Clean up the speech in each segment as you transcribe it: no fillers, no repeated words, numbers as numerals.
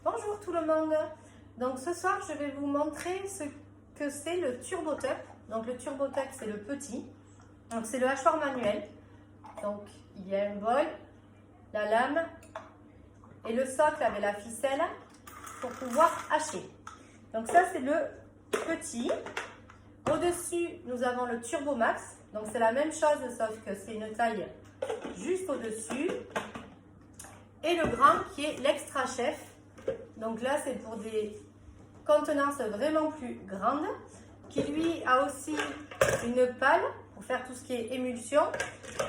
Bonjour tout le monde. Donc ce soir je vais vous montrer ce que c'est le Turbo Tup. Donc le Turbo Tup c'est le petit. Donc c'est le hachoir manuel. Donc il y a un bol, la lame et le socle avec la ficelle pour pouvoir hacher. Donc ça c'est le petit. Au-dessus nous avons le Turbo Max. Donc c'est la même chose sauf que c'est une taille juste au-dessus. Et le grand qui est l'extra chef. Donc là, c'est pour des contenances vraiment plus grandes, qui lui a aussi une pale pour faire tout ce qui est émulsion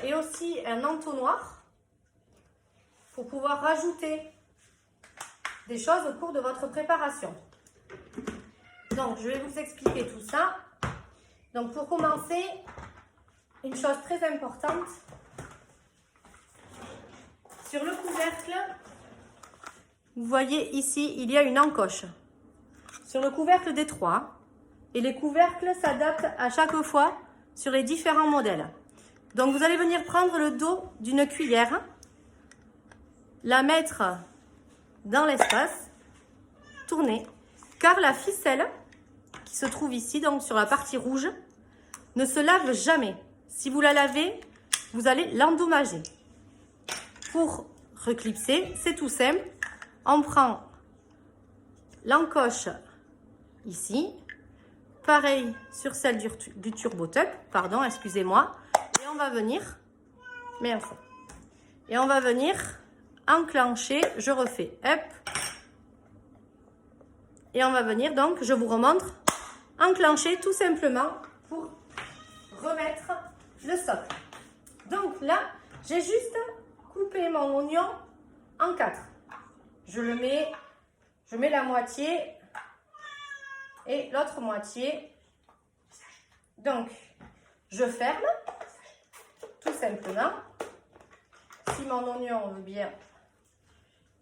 et aussi un entonnoir pour pouvoir rajouter des choses au cours de votre préparation. Donc, je vais vous expliquer tout ça. Donc, pour commencer, une chose très importante, sur le couvercle, vous voyez ici, il y a une encoche sur le couvercle des trois et les couvercles s'adaptent à chaque fois sur les différents modèles. Donc vous allez venir prendre le dos d'une cuillère, la mettre dans l'espace, tourner, car la ficelle qui se trouve ici, donc sur la partie rouge, ne se lave jamais. Si vous la lavez, vous allez l'endommager. Pour reclipser, c'est tout simple. On prend l'encoche ici, pareil sur celle du Turbo Tup, pardon, excusez-moi, et on va venir, et on va venir enclencher, je refais, hop, et on va venir donc, je vous remontre, enclencher tout simplement pour remettre le socle. Donc là, j'ai juste coupé mon oignon en 4. Je mets la moitié et l'autre moitié. Donc, je ferme, tout simplement. Si mon oignon veut bien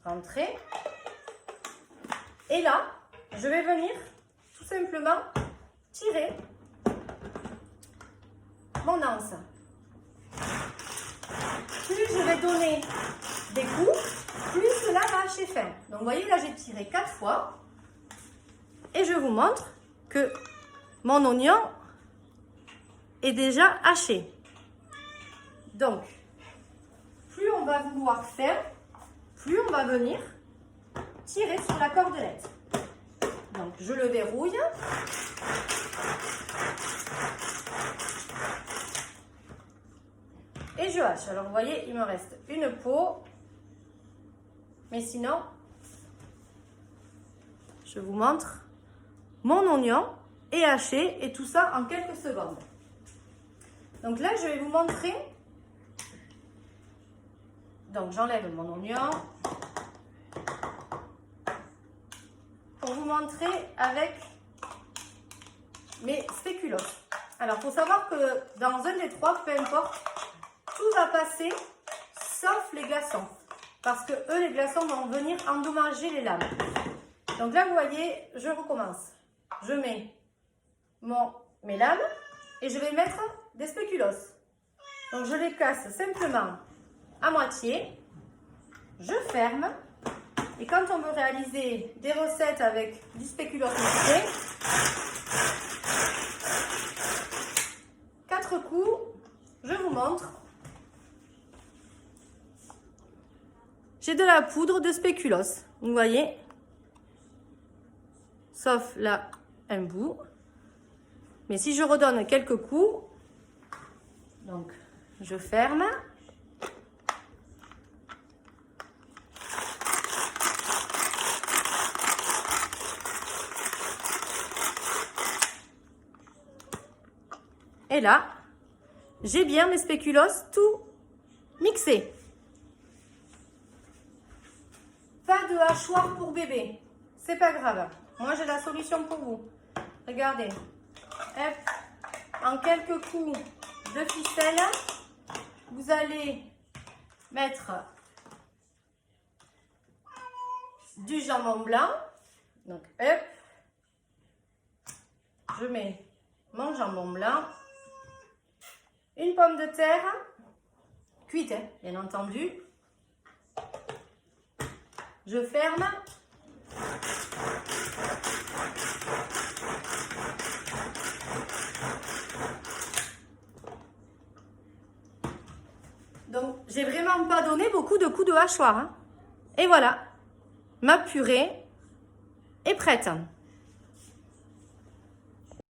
rentrer. Et là, je vais venir tout simplement tirer mon anse. Plus je vais donner des coups, plus cela va hacher fin. Donc vous voyez là j'ai tiré 4 fois et je vous montre que mon oignon est déjà haché. Donc plus on va vouloir faire, plus on va venir tirer sur la cordelette. Donc je le verrouille. Et je hache. Alors vous voyez il me reste une peau. Mais sinon, je vous montre, mon oignon est haché et tout ça en quelques secondes. Donc là, je vais vous montrer. Donc j'enlève mon oignon pour vous montrer avec mes spéculoos. Alors, il faut savoir que dans un des trois, peu importe, tout va passer sauf les glaçons. Parce que eux, les glaçons vont venir endommager les lames. Donc là, vous voyez, je recommence. Je mets mes lames et je vais mettre des spéculoos. Donc je les casse simplement à moitié. Je ferme. Et quand on veut réaliser des recettes avec du spéculoos mixé, 4 coups, je vous montre. J'ai de la poudre de spéculoos, vous voyez, sauf là un bout. Mais si je redonne quelques coups, donc je ferme. Et là, j'ai bien mes spéculoos tout mixés. Pas de hachoir pour bébé, c'est pas grave. Moi j'ai la solution pour vous. Regardez, hop, en quelques coups de ficelle, vous allez mettre du jambon blanc. Donc hop, je mets mon jambon blanc, une pomme de terre cuite, hein, bien entendu. Je ferme Donc, j'ai vraiment pas donné beaucoup de coups de hachoir. Hein. Et voilà, ma purée est prête.